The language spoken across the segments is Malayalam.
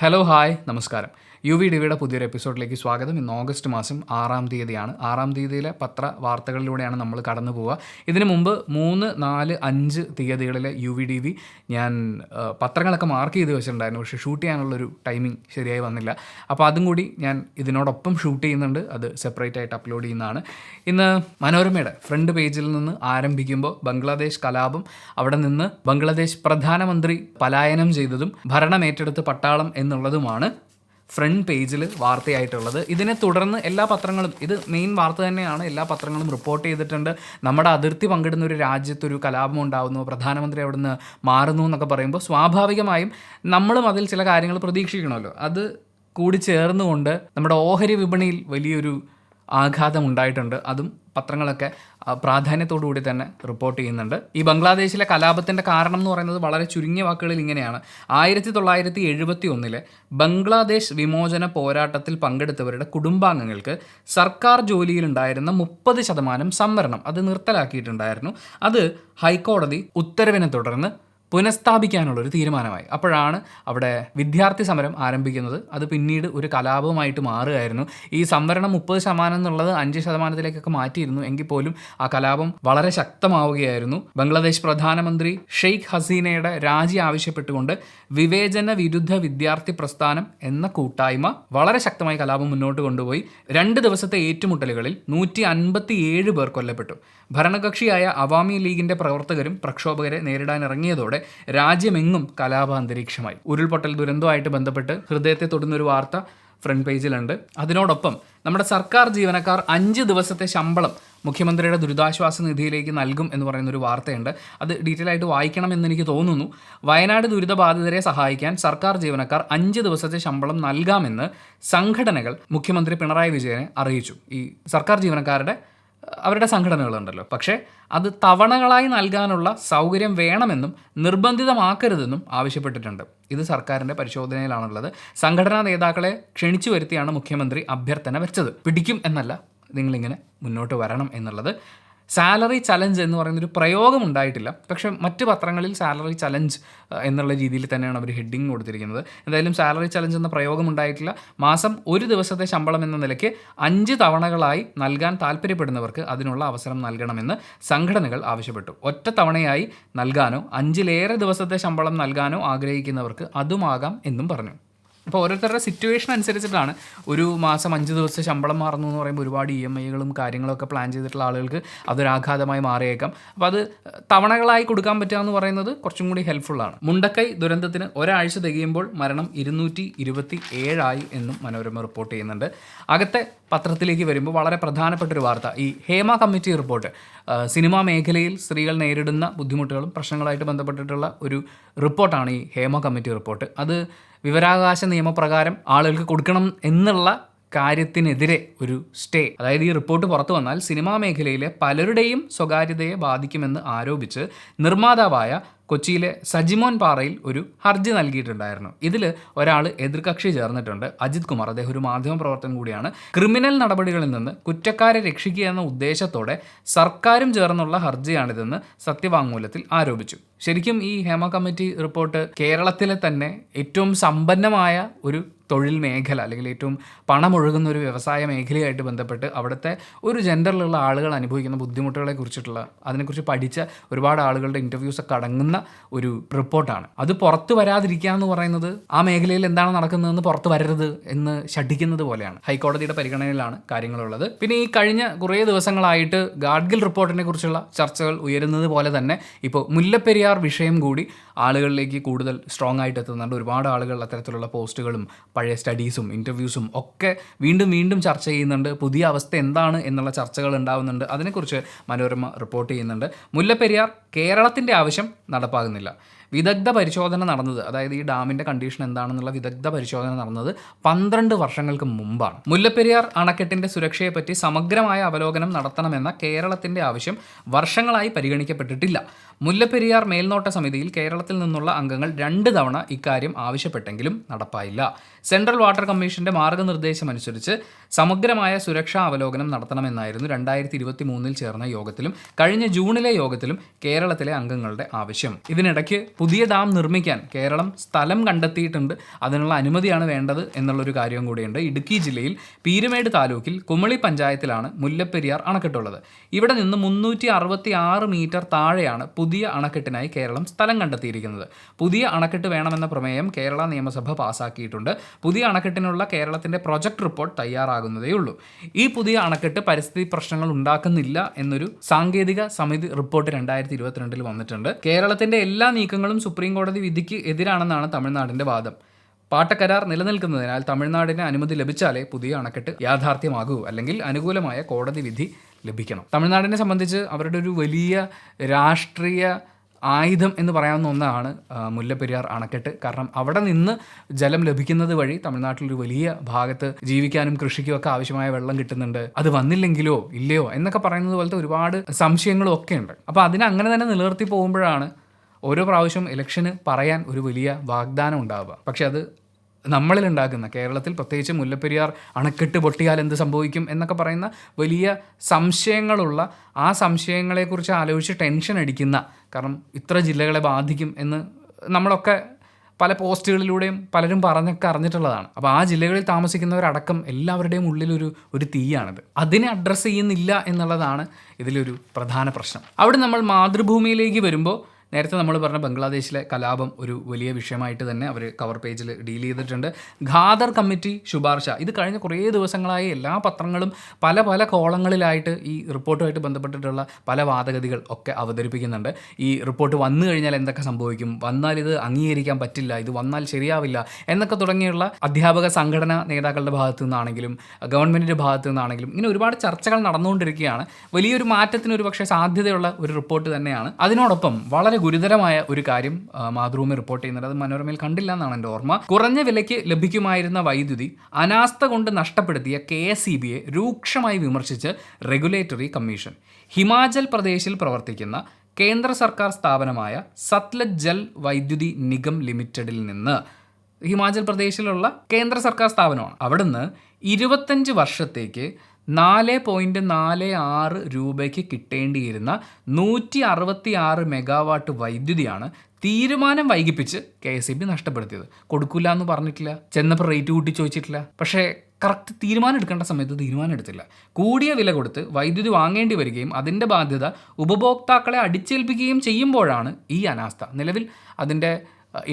ഹലോ ഹായ് നമസ്കാരം. UV പുതിയൊരു എപ്പിസോഡിലേക്ക് സ്വാഗതം. ഇന്ന് ഓഗസ്റ്റ് മാസം 6-ാം തീയതിയാണ്. 6-ാം തീയതിയിലെ പത്ര വാർത്തകളിലൂടെയാണ് നമ്മൾ കടന്നു പോവുക. ഇതിനു മുമ്പ് 3, 4, 5 തീയതികളിലെ UV ഞാൻ പത്രങ്ങളൊക്കെ മാർക്ക് ചെയ്ത് വെച്ചിട്ടുണ്ടായിരുന്നു. പക്ഷേ ഷൂട്ട് ചെയ്യാനുള്ളൊരു ടൈമിംഗ് ശരിയായി വന്നില്ല. അപ്പോൾ അതും കൂടി ഞാൻ ഇതിനോടൊപ്പം ഷൂട്ട് ചെയ്യുന്നുണ്ട്. അത് സെപ്പറേറ്റ് ആയിട്ട് അപ്ലോഡ് ചെയ്യുന്നതാണ്. ഇന്ന് മനോരമയുടെ ഫ്രണ്ട് പേജിൽ നിന്ന് ആരംഭിക്കുമ്പോൾ ബംഗ്ലാദേശ് കലാപം, അവിടെ നിന്ന് ബംഗ്ലാദേശ് പ്രധാനമന്ത്രി പലായനം ചെയ്തതും ഭരണമേറ്റെടുത്ത് പട്ടാളം എന്നുള്ളതുമാണ് ഫ്രണ്ട് പേജിൽ വാർത്തയായിട്ടുള്ളത്. ഇതിനെ തുടർന്ന് എല്ലാ പത്രങ്ങളും, ഇത് മെയിൻ വാർത്ത തന്നെയാണ്, എല്ലാ പത്രങ്ങളും റിപ്പോർട്ട് ചെയ്തിട്ടുണ്ട്. നമ്മുടെ അതിർത്തി പങ്കിടുന്ന ഒരു രാജ്യത്തൊരു കലാപം ഉണ്ടാകുന്നു, പ്രധാനമന്ത്രി അവിടുന്ന് മാറുന്നു എന്നൊക്കെ പറയുമ്പോൾ സ്വാഭാവികമായും നമ്മളും അതിൽ ചില കാര്യങ്ങൾ പ്രതീക്ഷിക്കണമല്ലോ. അത് കൂടി ചേർന്നുകൊണ്ട് നമ്മുടെ ഓഹരി വിപണിയിൽ വലിയൊരു ആഘാതം ഉണ്ടായിട്ടുണ്ട്. അതും പത്രങ്ങളൊക്കെ പ്രാധാന്യത്തോടു കൂടി തന്നെ റിപ്പോർട്ട് ചെയ്യുന്നുണ്ട്. ഈ ബംഗ്ലാദേശിലെ കലാപത്തിൻ്റെ കാരണം എന്ന് പറയുന്നത് വളരെ ചുരുങ്ങിയ വാക്കുകളിൽ ഇങ്ങനെയാണ്. 1971 ബംഗ്ലാദേശ് വിമോചന പോരാട്ടത്തിൽ പങ്കെടുത്തവരുടെ കുടുംബാംഗങ്ങൾക്ക് സർക്കാർ ജോലിയിലുണ്ടായിരുന്ന 30% സംവരണം അത് നിർത്തലാക്കിയിട്ടുണ്ടായിരുന്നു. അത് ഹൈക്കോടതി ഉത്തരവിനെ തുടർന്ന് പുനഃസ്ഥാപിക്കാനുള്ളൊരു തീരുമാനമായി. അപ്പോഴാണ് അവിടെ വിദ്യാർത്ഥി സമരം ആരംഭിക്കുന്നത്. അത് പിന്നീട് ഒരു കലാപമായിട്ട് മാറുകയായിരുന്നു. ഈ സംവരണം 30% എന്നുള്ളത് 5%-ലേക്കൊക്കെ മാറ്റിയിരുന്നു. എങ്കിൽ പോലും ആ കലാപം വളരെ ശക്തമാവുകയായിരുന്നു. ബംഗ്ലാദേശ് പ്രധാനമന്ത്രി ഷെയ്ഖ് ഹസീനയുടെ രാജി ആവശ്യപ്പെട്ടുകൊണ്ട് വിവേചന വിരുദ്ധ വിദ്യാർത്ഥി പ്രസ്ഥാനം എന്ന കൂട്ടായ്മ വളരെ ശക്തമായി കലാപം മുന്നോട്ട് കൊണ്ടുപോയി. 2 ദിവസത്തെ ഏറ്റുമുട്ടലുകളിൽ 157 പേർ കൊല്ലപ്പെട്ടു. ഭരണകക്ഷിയായ അവാമി ലീഗിന്റെ പ്രവർത്തകരും പ്രക്ഷോഭകരെ നേരിടാനിറങ്ങിയതോടെ രാജ്യമെങ്ങും കലാപാന്തരീക്ഷമായി. ഉരുൾപൊട്ടൽ ദുരന്തവുമായിട്ട് ബന്ധപ്പെട്ട് ഹൃദയത്തെ തൊടുന്നൊരു വാർത്ത ഫ്രണ്ട് പേജിലുണ്ട്. അതിനോടൊപ്പം നമ്മുടെ സർക്കാർ ജീവനക്കാർ 5 ദിവസത്തെ ശമ്പളം മുഖ്യമന്ത്രിയുടെ ദുരിതാശ്വാസ നിധിയിലേക്ക് നൽകും എന്ന് പറയുന്നൊരു വാർത്തയുണ്ട്. അത് ഡീറ്റെയിൽ ആയിട്ട് വായിക്കണമെന്ന് എനിക്ക് തോന്നുന്നു. വയനാട് ദുരിതബാധിതരെ സഹായിക്കാൻ സർക്കാർ ജീവനക്കാർ 5 ദിവസത്തെ ശമ്പളം നൽകാമെന്ന് സംഘടനകൾ മുഖ്യമന്ത്രി പിണറായി വിജയനെ അറിയിച്ചു. ഈ സർക്കാർ ജീവനക്കാരുടെ അവരുടെ സംഘടനകളുണ്ടല്ലോ, പക്ഷേ അത് തവണകളായി നൽകാനുള്ള സൗകര്യം വേണമെന്നും നിർബന്ധിതമാക്കരുതെന്നും ആവശ്യപ്പെട്ടിട്ടുണ്ട്. ഇത് സർക്കാരിൻ്റെ പരിശോധനയിലാണുള്ളത്. സംഘടനാ നേതാക്കളെ ക്ഷണിച്ചു വരുത്തിയാണ് മുഖ്യമന്ത്രി അഭ്യർത്ഥന വെച്ചത്. പിടിക്കും എന്നല്ല, നിങ്ങളിങ്ങനെ മുന്നോട്ട് വരണം എന്നുള്ളത്. സാലറി ചലഞ്ച് എന്ന് പറയുന്നൊരു പ്രയോഗം ഉണ്ടായിട്ടില്ല. പക്ഷേ മറ്റ് പത്രങ്ങളിൽ സാലറി ചലഞ്ച് എന്നുള്ള രീതിയിൽ തന്നെയാണ് അവർ ഹെഡിങ് കൊടുത്തിരിക്കുന്നത്. എന്തായാലും സാലറി ചലഞ്ച് എന്ന പ്രയോഗം ഉണ്ടായിട്ടില്ല. മാസം 1 ദിവസത്തെ ശമ്പളം എന്ന നിലയ്ക്ക് 5 തവണകളായി നൽകാൻ താല്പര്യപ്പെടുന്നവർക്ക് അതിനുള്ള അവസരം നൽകണമെന്ന് സംഘടനകൾ ആവശ്യപ്പെട്ടു. ഒറ്റ തവണയായി നൽകാനോ 5-ലേറെ ദിവസത്തെ ശമ്പളം നൽകാനോ ആഗ്രഹിക്കുന്നവർക്ക് അതുമാകാം എന്നും പറഞ്ഞു. അപ്പോൾ ഓരോരുത്തരുടെ സിറ്റുവേഷൻ അനുസരിച്ചിട്ടാണ്. ഒരു മാസം 5 ദിവസത്തെ ശമ്പളം മാറുന്നു എന്ന് പറയുമ്പോൾ ഒരുപാട് EMIകളും കാര്യങ്ങളൊക്കെ പ്ലാൻ ചെയ്തിട്ടുള്ള ആളുകൾക്ക് അതൊരാഘാതമായി മാറിയേക്കാം. അപ്പോൾ അത് തവണകളായി കൊടുക്കാൻ പറ്റുക എന്ന് പറയുന്നത് കുറച്ചും കൂടി ഹെൽപ്ഫുള്ളാണ്. മുണ്ടക്കൈ ദുരന്തത്തിന് ഒരാഴ്ച തികയുമ്പോൾ മരണം 227 എന്നും മനോരമ റിപ്പോർട്ട് ചെയ്യുന്നുണ്ട്. അകത്തെ പത്രത്തിലേക്ക് വരുമ്പോൾ വളരെ പ്രധാനപ്പെട്ടൊരു വാർത്ത, ഈ ഹേമ കമ്മിറ്റി റിപ്പോർട്ട്. സിനിമാ മേഖലയിൽ സ്ത്രീകൾ നേരിടുന്ന ബുദ്ധിമുട്ടുകളും പ്രശ്നങ്ങളായിട്ട് ബന്ധപ്പെട്ടിട്ടുള്ള ഒരു റിപ്പോർട്ടാണ് ഈ ഹേമ കമ്മിറ്റി റിപ്പോർട്ട്. അത് വിവരാവകാശ നിയമപ്രകാരം ആളുകൾക്ക് കൊടുക്കണം എന്നുള്ള കാര്യത്തിനെതിരെ ഒരു സ്റ്റേ, അതായത് ഈ റിപ്പോർട്ട് പുറത്തു വന്നാൽ സിനിമാ മേഖലയിലെ പലരുടെയും സ്വകാര്യതയെ ബാധിക്കുമെന്ന് ആരോപിച്ച് നിർമ്മാതാവായ കൊച്ചിയിലെ സജിമോൻ പാറയിൽ ഒരു ഹർജി നൽകിയിട്ടുണ്ടായിരുന്നു. ഇതിൽ ഒരാൾ എതിർകക്ഷി ചേർന്നിട്ടുണ്ട്, അജിത് കുമാർ. അദ്ദേഹം ഒരു മാധ്യമപ്രവർത്തകൻ കൂടിയാണ്. ക്രിമിനൽ നടപടികളിൽ നിന്ന് കുറ്റക്കാരെ രക്ഷിക്കുക എന്ന ഉദ്ദേശത്തോടെ സർക്കാരും ചേർന്നുള്ള ഹർജിയാണിതെന്ന് സത്യവാങ്മൂലത്തിൽ ആരോപിച്ചു. ശരിക്കും ഈ ഹേമ കമ്മിറ്റി റിപ്പോർട്ട് കേരളത്തിലെ തന്നെ ഏറ്റവും സമ്പന്നമായ ഒരു തൊഴിൽ മേഖല, അല്ലെങ്കിൽ ഏറ്റവും പണമൊഴുകുന്ന ഒരു വ്യവസായ മേഖലയായിട്ട് ബന്ധപ്പെട്ട് അവിടുത്തെ ഒരു ജെൻഡറിലുള്ള ആളുകൾ അനുഭവിക്കുന്ന ബുദ്ധിമുട്ടുകളെ കുറിച്ചിട്ടുള്ള, അതിനെക്കുറിച്ച് പഠിച്ച ഒരുപാട് ആളുകളുടെ ഇൻ്റർവ്യൂസൊക്കെ അടങ്ങുന്ന ഒരു റിപ്പോർട്ടാണ്. അത് പുറത്തു വരാതിരിക്കുക എന്ന് പറയുന്നത് ആ മേഖലയിൽ എന്താണ് നടക്കുന്നതെന്ന് പുറത്തു വരരുത് എന്ന് ശഠിക്കുന്നത് പോലെയാണ്. ഹൈക്കോടതിയുടെ പരിഗണനയിലാണ് കാര്യങ്ങളുള്ളത്. പിന്നെ ഈ കഴിഞ്ഞ കുറേ ദിവസങ്ങളായിട്ട് ഗാഡ്ഗിൽ റിപ്പോർട്ടിനെ കുറിച്ചുള്ള ചർച്ചകൾ ഉയരുന്നത് പോലെ തന്നെ ഇപ്പോൾ മുല്ലപ്പെരിയാർ വിഷയം കൂടി ആളുകളിലേക്ക് കൂടുതൽ സ്ട്രോങ് ആയിട്ട് എത്തുന്നുണ്ട്. ഒരുപാട് ആളുകൾ അത്തരത്തിലുള്ള പോസ്റ്റുകളും പഴയ സ്റ്റഡീസും ഇൻ്റർവ്യൂസും ഒക്കെ വീണ്ടും ചർച്ച ചെയ്യുന്നുണ്ട്. പുതിയ അവസ്ഥ എന്താണ് എന്നുള്ള ചർച്ചകൾ ഉണ്ടാവുന്നുണ്ട്. അതിനെക്കുറിച്ച് മനോരമ റിപ്പോർട്ട് ചെയ്യുന്നുണ്ട്. മുല്ലപ്പെരിയാർ കേരളത്തിൻ്റെ ആവശ്യം നടപ്പാകുന്നില്ല. വിദഗ്ധ പരിശോധന നടന്നത്, അതായത് ഈ ഡാമിൻ്റെ കണ്ടീഷൻ എന്താണെന്നുള്ള വിദഗ്ധ പരിശോധന നടന്നത് 12 വർഷങ്ങൾക്ക് മുമ്പാണ്. മുല്ലപ്പെരിയാർ അണക്കെട്ടിൻ്റെ സുരക്ഷയെപ്പറ്റി സമഗ്രമായ അവലോകനം നടത്തണമെന്ന കേരളത്തിൻ്റെ ആവശ്യം വർഷങ്ങളായി പരിഗണിക്കപ്പെട്ടിട്ടില്ല. മുല്ലപ്പെരിയാർ മേൽനോട്ട സമിതിയിൽ കേരളത്തിൽ നിന്നുള്ള അംഗങ്ങൾ 2 തവണ ഇക്കാര്യം ആവശ്യപ്പെട്ടെങ്കിലും നടപ്പായില്ല. സെൻട്രൽ വാട്ടർ കമ്മീഷന്റെ മാർഗ്ഗനിർദ്ദേശമനുസരിച്ച് സമഗ്രമായ സുരക്ഷാ അവലോകനം നടത്തണമെന്നായിരുന്നു 2023 ചേർന്ന യോഗത്തിലും കഴിഞ്ഞ ജൂണിലെ യോഗത്തിലും കേരളത്തിലെ അംഗങ്ങളുടെ ആവശ്യം. ഇതിനിടയ്ക്ക് പുതിയ ഡാം നിർമ്മിക്കാൻ കേരളം സ്ഥലം കണ്ടെത്തിയിട്ടുണ്ട്. അതിനുള്ള അനുമതിയാണ് വേണ്ടത് എന്നുള്ളൊരു കാര്യവും കൂടിയുണ്ട്. ഇടുക്കി ജില്ലയിൽ പീരുമേട് താലൂക്കിൽ കുമളി പഞ്ചായത്തിലാണ് മുല്ലപ്പെരിയാർ അണക്കെട്ടുള്ളത്. ഇവിടെ നിന്ന് 366 മീറ്റർ താഴെയാണ് പുതിയ അണക്കെട്ടിനായി കേരളം സ്ഥലം കണ്ടെത്തിയിരിക്കുന്നത്. പുതിയ അണക്കെട്ട് വേണമെന്ന പ്രമേയം കേരള നിയമസഭ പാസാക്കിയിട്ടുണ്ട്. പുതിയ അണക്കെട്ടിനുള്ള കേരളത്തിന്റെ പ്രൊജക്ട് റിപ്പോർട്ട് തയ്യാറാകുന്നതേയുള്ളൂ. ഈ പുതിയ അണക്കെട്ട് പരിസ്ഥിതി പ്രശ്നങ്ങൾ ഉണ്ടാക്കുന്നില്ല എന്നൊരു സാങ്കേതിക സമിതി റിപ്പോർട്ട് 2022 വന്നിട്ടുണ്ട്. കേരളത്തിന്റെ എല്ലാ നീക്കങ്ങളും സുപ്രീം കോടതി വിധിക്ക് എതിരാണെന്നാണ് തമിഴ്നാടിന്റെ വാദം. പാട്ടക്കരാർ നിലനിൽക്കുന്നതിനാൽ തമിഴ്നാടിന് അനുമതി ലഭിച്ചാലേ പുതിയ അണക്കെട്ട് യാഥാർത്ഥ്യമാകൂ, അല്ലെങ്കിൽ അനുകൂലമായ കോടതി വിധി ലഭിക്കണം. തമിഴ്നാടിനെ സംബന്ധിച്ച് അവരുടെ ഒരു വലിയ രാഷ്ട്രീയ ആയുധം എന്ന് പറയാവുന്ന ഒന്നാണ് മുല്ലപ്പെരിയാർ അണക്കെട്ട്. കാരണം അവിടെ നിന്ന് ജലം ലഭിക്കുന്നത് വഴി തമിഴ്നാട്ടിലൊരു വലിയ ഭാഗത്ത് ജീവിക്കാനും കൃഷിക്കും ഒക്കെ ആവശ്യമായ വെള്ളം കിട്ടുന്നുണ്ട്. അത് വന്നില്ലെങ്കിലോ ഇല്ലയോ എന്നൊക്കെ പറയുന്നത് പോലത്തെ ഒരുപാട് സംശയങ്ങളും ഒക്കെ ഉണ്ട്. അപ്പോൾ അതിനെ അങ്ങനെ തന്നെ നിലനിർത്തി പോകുമ്പോഴാണ് ഓരോ പ്രാവശ്യം ഇലക്ഷന് പറയാൻ ഒരു വലിയ വാഗ്ദാനം ഉണ്ടാവുക. പക്ഷെ അത് നമ്മളിലുണ്ടാക്കുന്ന, കേരളത്തിൽ പ്രത്യേകിച്ച് മുല്ലപ്പെരിയാർ അണക്കെട്ട് പൊട്ടിയാൽ എന്ത് സംഭവിക്കും എന്നൊക്കെ പറയുന്ന വലിയ സംശയങ്ങളുള്ള, ആ സംശയങ്ങളെക്കുറിച്ച് ആലോചിച്ച് ടെൻഷൻ അടിക്കുന്ന, കാരണം ഇത്ര ജില്ലകളെ ബാധിക്കും എന്ന് നമ്മളൊക്കെ പല പോസ്റ്റുകളിലൂടെയും പലരും പറഞ്ഞൊക്കെ അറിഞ്ഞിട്ടുള്ളതാണ്. അപ്പോൾ ആ ജില്ലകളിൽ താമസിക്കുന്നവരടക്കം എല്ലാവരുടെയും ഉള്ളിലൊരു തീയാണിത്. അതിനെ അഡ്രസ്സ് ചെയ്യുന്നില്ല എന്നുള്ളതാണ് ഇതിലൊരു പ്രധാന പ്രശ്നം. അവിടെ നമ്മൾ മാതൃഭൂമിയിലേക്ക് വരുമ്പോൾ നേരത്തെ നമ്മൾ പറഞ്ഞ ബംഗ്ലാദേശിലെ കലാപം ഒരു വലിയ വിഷയമായിട്ട് തന്നെ അവർ കവർ പേജിൽ ഡീൽ ചെയ്തിട്ടുണ്ട്. ഖാദർ കമ്മിറ്റി ശുപാർശ, ഇത് കഴിഞ്ഞ കുറേ ദിവസങ്ങളായി എല്ലാ പത്രങ്ങളും പല പല കോളങ്ങളിലായിട്ട് ഈ റിപ്പോർട്ടുമായിട്ട് ബന്ധപ്പെട്ടിട്ടുള്ള പല വാദഗതികൾ ഒക്കെ അവതരിപ്പിക്കുന്നുണ്ട്. ഈ റിപ്പോർട്ട് വന്നു കഴിഞ്ഞാൽ എന്തൊക്കെ സംഭവിക്കും, വന്നാൽ ഇത് അംഗീകരിക്കാൻ പറ്റില്ല, ഇത് വന്നാൽ ശരിയാവില്ല എന്നൊക്കെ തുടങ്ങിയുള്ള അധ്യാപക സംഘടനാ നേതാക്കളുടെ ഭാഗത്തു നിന്നാണെങ്കിലും ഗവൺമെൻറ്റിൻ്റെ ഭാഗത്തു നിന്നാണെങ്കിലും ഇങ്ങനെ ഒരുപാട് ചർച്ചകൾ നടന്നുകൊണ്ടിരിക്കുകയാണ്. വലിയൊരു മാറ്റത്തിന് ഒരു പക്ഷേ സാധ്യതയുള്ള ഒരു റിപ്പോർട്ട് തന്നെയാണ്. അതിനോടൊപ്പം വളരെ ഗുരുതരമായ ഒരു കാര്യം മാതൃഭൂമി റിപ്പോർട്ട് ചെയ്യുന്നത്, അത് മനോരമയിൽ കണ്ടില്ല എന്നാണ് എൻ്റെ ഓർമ്മ. കുറഞ്ഞ വിലയ്ക്ക് ലഭിക്കുമായിരുന്ന വൈദ്യുതി അനാസ്ഥ കൊണ്ട് നഷ്ടപ്പെടുത്തിയ KSEBയെ രൂക്ഷമായി വിമർശിച്ച് റെഗുലേറ്ററി കമ്മീഷൻ. ഹിമാചൽ പ്രദേശിൽ പ്രവർത്തിക്കുന്ന കേന്ദ്ര സർക്കാർ സ്ഥാപനമായ സത്ലജ് ജൽ വൈദ്യുതി നിഗം ലിമിറ്റഡിൽ നിന്ന്, ഹിമാചൽ പ്രദേശിലുള്ള കേന്ദ്ര സർക്കാർ സ്ഥാപനമാണ്, അവിടുന്ന് 25 വർഷത്തേക്ക് 4.46 രൂപയ്ക്ക് കിട്ടേണ്ടിയിരുന്ന 166 മെഗാവാട്ട് വൈദ്യുതിയാണ് തീരുമാനം വൈകിപ്പിച്ച് KSEB നഷ്ടപ്പെടുത്തിയത്. കൊടുക്കില്ല എന്ന് പറഞ്ഞിട്ടില്ല, ചെന്നപ്പോൾ റേറ്റ് കൂട്ടി ചോദിച്ചിട്ടില്ല, പക്ഷേ കറക്റ്റ് തീരുമാനം എടുക്കേണ്ട സമയത്ത് തീരുമാനം എടുത്തില്ല. കൂടിയ വില കൊടുത്ത് വൈദ്യുതി വാങ്ങേണ്ടി വരികയും അതിൻ്റെ ബാധ്യത ഉപഭോക്താക്കളെ അടിച്ചേൽപ്പിക്കുകയും ചെയ്യുമ്പോഴാണ് ഈ അനാസ്ഥ. നിലവിൽ അതിൻ്റെ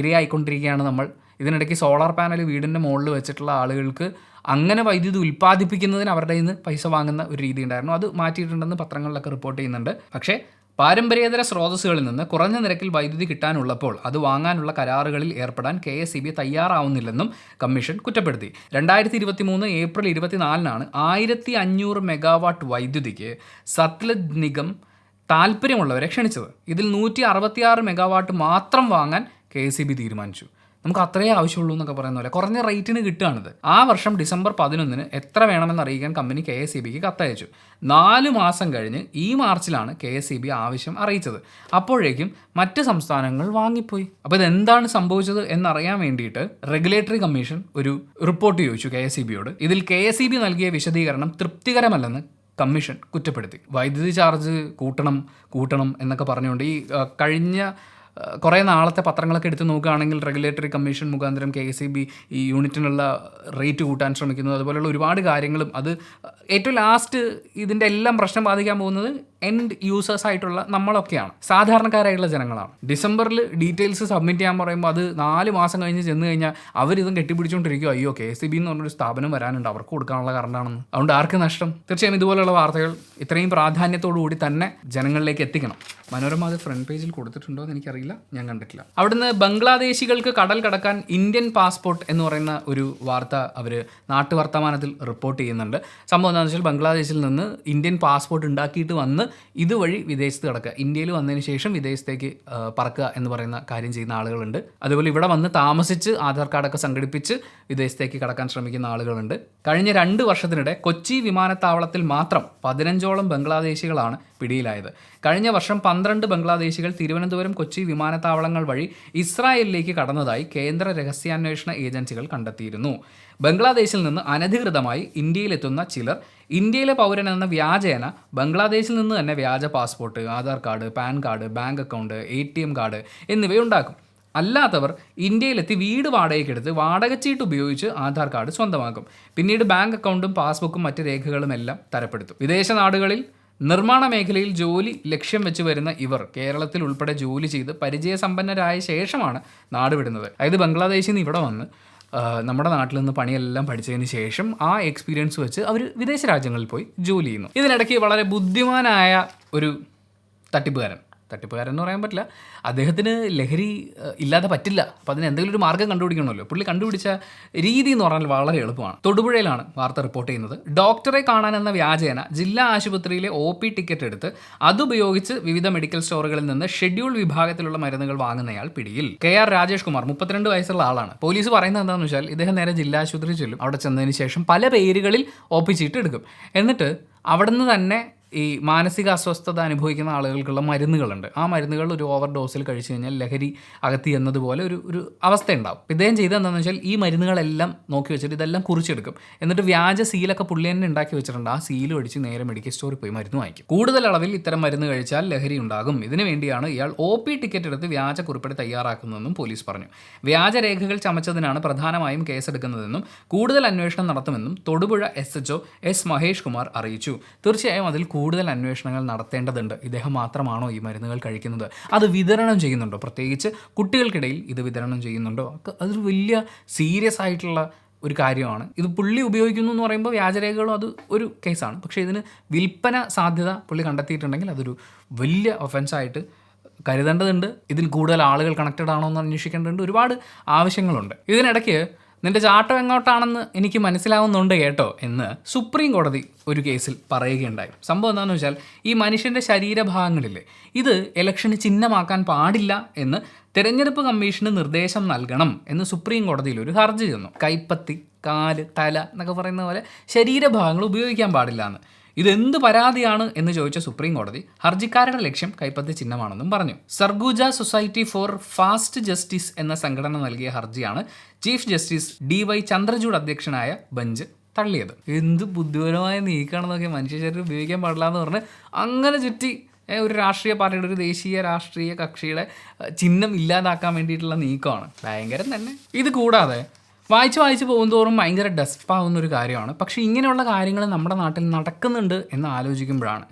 ഇരയായിക്കൊണ്ടിരിക്കുകയാണ് നമ്മൾ. ഇതിനിടയ്ക്ക് സോളാർ പാനൽ വീടിൻ്റെ മുകളിൽ വെച്ചിട്ടുള്ള ആളുകൾക്ക് അങ്ങനെ വൈദ്യുതി ഉൽപ്പാദിപ്പിക്കുന്നതിന് അവരുടെ നിന്ന് പൈസ വാങ്ങുന്ന ഒരു രീതി ഉണ്ടായിരുന്നു. അത് മാറ്റിയിട്ടുണ്ടെന്ന് പത്രങ്ങളിലൊക്കെ റിപ്പോർട്ട് ചെയ്യുന്നുണ്ട്. പക്ഷേ പാരമ്പര്യേതര സ്രോതസ്സുകളിൽ നിന്ന് കുറഞ്ഞ നിരക്കിൽ വൈദ്യുതി കിട്ടാനുള്ളപ്പോൾ അത് വാങ്ങാനുള്ള കരാറുകളിൽ ഏർപ്പെടാൻ KSEB തയ്യാറാവുന്നില്ലെന്നും കമ്മീഷൻ കുറ്റപ്പെടുത്തി. 2023 ഏപ്രിൽ 24 1500 മെഗാവാട്ട് വൈദ്യുതിക്ക് സത്ലജ് നിഗം താല്പര്യമുള്ളവരെ ക്ഷണിച്ചത്. ഇതിൽ 166 മെഗാവാട്ട് മാത്രം വാങ്ങാൻ KSEB തീരുമാനിച്ചു. നമുക്ക് അത്രയേ ആവശ്യമുള്ളൂ എന്നൊക്കെ പറയുന്ന പോലെ കുറഞ്ഞ റേറ്റിന് കിട്ടുകയാണിത്. ആ വർഷം ഡിസംബർ 11 എത്ര വേണമെന്ന് അറിയിക്കാൻ കമ്പനി KSEBക്ക് കത്തയച്ചു. 4 മാസം കഴിഞ്ഞ് ഈ മാർച്ചിലാണ് KSEB ആവശ്യം അറിയിച്ചത്. അപ്പോഴേക്കും മറ്റ് സംസ്ഥാനങ്ങൾ വാങ്ങിപ്പോയി. അപ്പോൾ ഇതെന്താണ് സംഭവിച്ചത് എന്നറിയാൻ വേണ്ടിയിട്ട് റെഗുലേറ്ററി കമ്മീഷൻ ഒരു റിപ്പോർട്ട് ചോദിച്ചു KSEBയോട്. ഇതിൽ KSEB നൽകിയ വിശദീകരണം തൃപ്തികരമല്ലെന്ന് കമ്മീഷൻ കുറ്റപ്പെടുത്തി. വൈദ്യുതി ചാർജ് കൂട്ടണം എന്നൊക്കെ പറഞ്ഞുകൊണ്ട് ഈ കഴിഞ്ഞ കുറേ നാളത്തെ പത്രങ്ങളൊക്കെ എടുത്ത് നോക്കുകയാണെങ്കിൽ റെഗുലേറ്ററി കമ്മീഷൻ മുഖാന്തരം KSEB ഈ യൂണിറ്റിനുള്ള റേറ്റ് കൂട്ടാൻ ശ്രമിക്കുന്നു, അതുപോലെയുള്ള ഒരുപാട് കാര്യങ്ങളും. അത് ഏറ്റവും ലാസ്റ്റ് ഇതിൻ്റെ എല്ലാം പ്രശ്നം ബാധിക്കാൻ പോകുന്നത് എൻഡ് യൂസേഴ്സ് ആയിട്ടുള്ള നമ്മളൊക്കെയാണ്, സാധാരണക്കാരായിട്ടുള്ള ജനങ്ങളാണ്. ഡിസംബറിൽ ഡീറ്റെയിൽസ് സബ്മിറ്റ് ചെയ്യാൻ പറയുമ്പോൾ അത് 4 മാസം കഴിഞ്ഞ് ചെന്ന് കഴിഞ്ഞാൽ അവരിതും കെട്ടിപ്പിടിച്ചുകൊണ്ടിരിക്കും, അയ്യോ KSEB എന്ന് പറഞ്ഞൊരു സ്ഥാപനം വരാനുണ്ട്, അവർക്ക് കൊടുക്കാനുള്ള കറണ്ടാണെന്ന്. അതുകൊണ്ട് ആർക്ക് നഷ്ടം? തീർച്ചയായും ഇതുപോലെയുള്ള വാർത്തകൾ ഇത്രയും പ്രാധാന്യത്തോടു കൂടി തന്നെ ജനങ്ങളിലേക്ക് എത്തിക്കണം. മനോരമ അത് ഫ്രണ്ട് പേജിൽ കൊടുത്തിട്ടുണ്ടോ എന്ന് എനിക്കറിയില്ല, ഞാൻ കണ്ടിട്ടില്ല. അവിടുന്ന് ബംഗ്ലാദേശികൾക്ക് കടൽ കടക്കാൻ ഇന്ത്യൻ പാസ്പോർട്ട് എന്ന് പറയുന്ന ഒരു വാർത്ത അവർ നാട്ടുവർത്തമാനത്തിൽ റിപ്പോർട്ട് ചെയ്യുന്നുണ്ട്. സംഭവം എന്താണെന്ന് വെച്ചാൽ ബംഗ്ലാദേശിൽ നിന്ന് ഇന്ത്യൻ പാസ്പോർട്ട് ഉണ്ടാക്കിയിട്ട് വന്ന് ഇതുവഴി വിദേശത്ത് കിടക്കുക, ഇന്ത്യയിൽ വന്നതിന് ശേഷം വിദേശത്തേക്ക് പറക്കുക എന്ന് പറയുന്ന കാര്യം ചെയ്യുന്ന ആളുകളുണ്ട്. അതുപോലെ ഇവിടെ വന്ന് താമസിച്ച് ആധാർ കാർഡൊക്കെ സംഘടിപ്പിച്ച് വിദേശത്തേക്ക് കടക്കാൻ ശ്രമിക്കുന്ന ആളുകളുണ്ട്. കഴിഞ്ഞ 2 വർഷത്തിനിടെ കൊച്ചി വിമാനത്താവളത്തിൽ മാത്രം 15ഓളം ബംഗ്ലാദേശികളാണ് പിടിയിലായത്. കഴിഞ്ഞ വർഷം 12 ബംഗ്ലാദേശികൾ തിരുവനന്തപുരം കൊച്ചി വിമാനത്താവളങ്ങൾ വഴി ഇസ്രായേലിലേക്ക് കടന്നതായി കേന്ദ്ര രഹസ്യാന്വേഷണ ഏജൻസികൾ കണ്ടെത്തിയിരുന്നു. ബംഗ്ലാദേശിൽ നിന്ന് അനധികൃതമായി ഇന്ത്യയിലെത്തുന്ന ചിലർ ഇന്ത്യയിലെ പൗരനെന്ന വ്യാജേന ബംഗ്ലാദേശിൽ നിന്ന് തന്നെ വ്യാജ passport, Aadhaar card, PAN card, bank account, ATM card എന്നിവയുണ്ടാക്കും. അല്ലാത്തവർ ഇന്ത്യയിലെത്തി വീട് വാടകയ്ക്കെടുത്ത് വാടകച്ചീട്ട് ഉപയോഗിച്ച് ആധാർ കാർഡ് സ്വന്തമാക്കും. പിന്നീട് ബാങ്ക് അക്കൗണ്ടും പാസ്ബുക്കും മറ്റ് രേഖകളും എല്ലാം തരപ്പെടുത്തും. വിദേശ നാടുകളിൽ നിർമ്മാണ മേഖലയിൽ ജോലി ലക്ഷ്യം വെച്ച് വരുന്ന ഇവർ കേരളത്തിൽ ഉൾപ്പെടെ ജോലി ചെയ്ത് പരിചയസമ്പന്നരായ ശേഷമാണ് നാടുവിടുന്നത്. അതായത് ബംഗ്ലാദേശിൽ നിന്ന് ഇവിടെ വന്ന് നമ്മുടെ നാട്ടിൽ നിന്ന് പണിയെല്ലാം പഠിച്ചതിന് ശേഷം ആ എക്സ്പീരിയൻസ് വെച്ച് അവർ വിദേശ രാജ്യങ്ങളിൽ പോയി ജോലി ചെയ്യുന്നു. ഇതിനിടയ്ക്ക് വളരെ ബുദ്ധിമാനായ ഒരു തട്ടിപ്പുകാരൻ എന്ന് പറയാൻ പറ്റില്ല, അദ്ദേഹത്തിന് ലഹരി ഇല്ലാതെ പറ്റില്ല. അപ്പോൾ അതിന് എന്തെങ്കിലും ഒരു മാർഗ്ഗം കണ്ടുപിടിക്കണമല്ലോ. പുള്ളി കണ്ടുപിടിച്ച രീതി എന്ന് പറഞ്ഞാൽ വളരെ എളുപ്പമാണ്. തൊടുപുഴയിലാണ് വാർത്ത റിപ്പോർട്ട് ചെയ്യുന്നത്. ഡോക്ടറെ കാണാനെന്ന വ്യാജേന ജില്ലാ ആശുപത്രിയിലെ OP ടിക്കറ്റ് എടുത്ത് അതുപയോഗിച്ച് വിവിധ മെഡിക്കൽ സ്റ്റോറുകളിൽ നിന്ന് ഷെഡ്യൂൾ വിഭാഗത്തിലുള്ള മരുന്നുകൾ വാങ്ങുന്നയാൾ പിടിയിൽ. KR രാജേഷ് കുമാർ 32 വയസ്സുള്ള ആളാണ്. പോലീസ് പറയുന്നത് എന്താണെന്ന് വെച്ചാൽ ഇദ്ദേഹം നേരെ ജില്ലാ ആശുപത്രിയിൽ ചെല്ലും. അവിടെ ചെന്നതിന് ശേഷം പല പേരുകളിൽ OP ചീട്ട് എടുക്കും. എന്നിട്ട് അവിടെ നിന്ന് തന്നെ ഈ മാനസിക അസ്വസ്ഥത അനുഭവിക്കുന്ന ആളുകൾക്കുള്ള മരുന്നുകളുണ്ട്. ആ മരുന്നുകൾ ഒരു ഓവർ ഡോസിൽ കഴിച്ചു കഴിഞ്ഞാൽ ലഹരി അകത്തി എന്നതുപോലെ ഒരു അവസ്ഥ ഉണ്ടാവും. ഇദ്ദേഹം ചെയ്തത് എന്താണെന്ന് വെച്ചാൽ ഈ മരുന്നുകളെല്ലാം നോക്കി വെച്ചിട്ട് ഇതെല്ലാം കുറിച്ചെടുക്കും. എന്നിട്ട് വ്യാജ സീലൊക്കെ പുള്ളി തന്നെ ഉണ്ടാക്കി വെച്ചിട്ടുണ്ട്. ആ സീൽ അടിച്ച് നേരെ മെഡിക്കൽ സ്റ്റോറിൽ പോയി മരുന്ന് വാങ്ങിക്കും. കൂടുതൽ അളവിൽ ഇത്തരം മരുന്ന് കഴിച്ചാൽ ലഹരി ഉണ്ടാകും. ഇതിനു വേണ്ടിയാണ് ഇയാൾ OP ടിക്കറ്റ് എടുത്ത് വ്യാജ കുറിപ്പെടി തയ്യാറാക്കുന്നതെന്നും പോലീസ് പറഞ്ഞു. വ്യാജരേഖകൾ ചമച്ചതിനാണ് പ്രധാനമായും കേസെടുക്കുന്നതെന്നും കൂടുതൽ അന്വേഷണം നടത്തുമെന്നും തൊടുപുഴ SHO S മഹേഷ് കുമാർ അറിയിച്ചു. തീർച്ചയായും അതിൽ കൂടുതൽ അന്വേഷണങ്ങൾ നടത്തേണ്ടതുണ്ട്. ഇദ്ദേഹം മാത്രമാണോ ഈ മരുന്നുകൾ കഴിക്കുന്നത്? അത് വിതരണം ചെയ്യുന്നുണ്ടോ? പ്രത്യേകിച്ച് കുട്ടികൾക്കിടയിൽ ഇത് വിതരണം ചെയ്യുന്നുണ്ടോ? അതൊരു വലിയ സീരിയസ് ആയിട്ടുള്ള ഒരു കാര്യമാണ്. ഇത് പുള്ളി ഉപയോഗിക്കുന്നു എന്ന് പറയുമ്പോൾ വ്യാജരേഖകളും അത് ഒരു കേസാണ്. പക്ഷേ ഇതിന് വിൽപ്പന സാധ്യത പുള്ളി കണ്ടെത്തിയിട്ടുണ്ടെങ്കിൽ അതൊരു വലിയ ഒഫൻസായിട്ട് കരുതേണ്ടതുണ്ട്. ഇതിൽ കൂടുതൽ ആളുകൾ കണക്റ്റഡ് ആണോ എന്ന് അന്വേഷിക്കേണ്ടതുണ്ട്. ഒരുപാട് ആവശ്യങ്ങളുണ്ട്. ഇതിനിടയ്ക്ക് നിന്റെ ചാട്ടം എങ്ങോട്ടാണെന്ന് എനിക്ക് മനസ്സിലാവുന്നുണ്ട് കേട്ടോ എന്ന് സുപ്രീം കോടതി ഒരു കേസിൽ പറയുകയുണ്ടായി. സംഭവം എന്താണെന്ന് വെച്ചാൽ ഈ മനുഷ്യൻ്റെ ശരീരഭാഗങ്ങളില്ലേ, ഇത് ഇലക്ഷന് ചിഹ്നമാക്കാൻ പാടില്ല എന്ന് തെരഞ്ഞെടുപ്പ് കമ്മീഷന് നിർദ്ദേശം നൽകണം എന്ന് സുപ്രീം കോടതിയിൽ ഒരു ഹർജി ചെന്നു. കൈപ്പത്തി, കാല്, തല എന്നൊക്കെ പറയുന്ന പോലെ ശരീരഭാഗങ്ങൾ ഉപയോഗിക്കാൻ പാടില്ല എന്ന്. ഇതെന്ത് പരാതിയാണ് എന്ന് ചോദിച്ച സുപ്രീം കോടതി ഹർജിക്കാരുടെ ലക്ഷ്യം കൈപ്പത്തി ചിഹ്നമാണെന്നും പറഞ്ഞു. Surguja society for fast justice എന്ന സംഘടന നൽകിയ ഹർജിയാണ് ചീഫ് ജസ്റ്റിസ് DY ചന്ദ്രചൂഡ് അധ്യക്ഷനായ ബെഞ്ച് തള്ളിയത്. എന്ത് ബുദ്ധിപരമായ നീക്കാണെന്നൊക്കെ, മനുഷ്യ ശരീരം ഉപയോഗിക്കാൻ പാടില്ല എന്ന് പറഞ്ഞ് അങ്ങനെ ചുറ്റി ഒരു രാഷ്ട്രീയ പാർട്ടിയുടെ, ഒരു ദേശീയ രാഷ്ട്രീയ കക്ഷിയുടെ ചിഹ്നം ഇല്ലാതാക്കാൻ വേണ്ടിയിട്ടുള്ള നീക്കമാണ്. ഭയങ്കരം തന്നെ. ഇത് കൂടാതെ വായിച്ച് പോകുന്തോറും ഭയങ്കര ഡെസ്പാവുന്നൊരു കാര്യമാണ്. പക്ഷേ ഇങ്ങനെയുള്ള കാര്യങ്ങൾ നമ്മുടെ നാട്ടിൽ നടക്കുന്നുണ്ട് എന്ന് ആലോചിക്കുമ്പോഴാണ്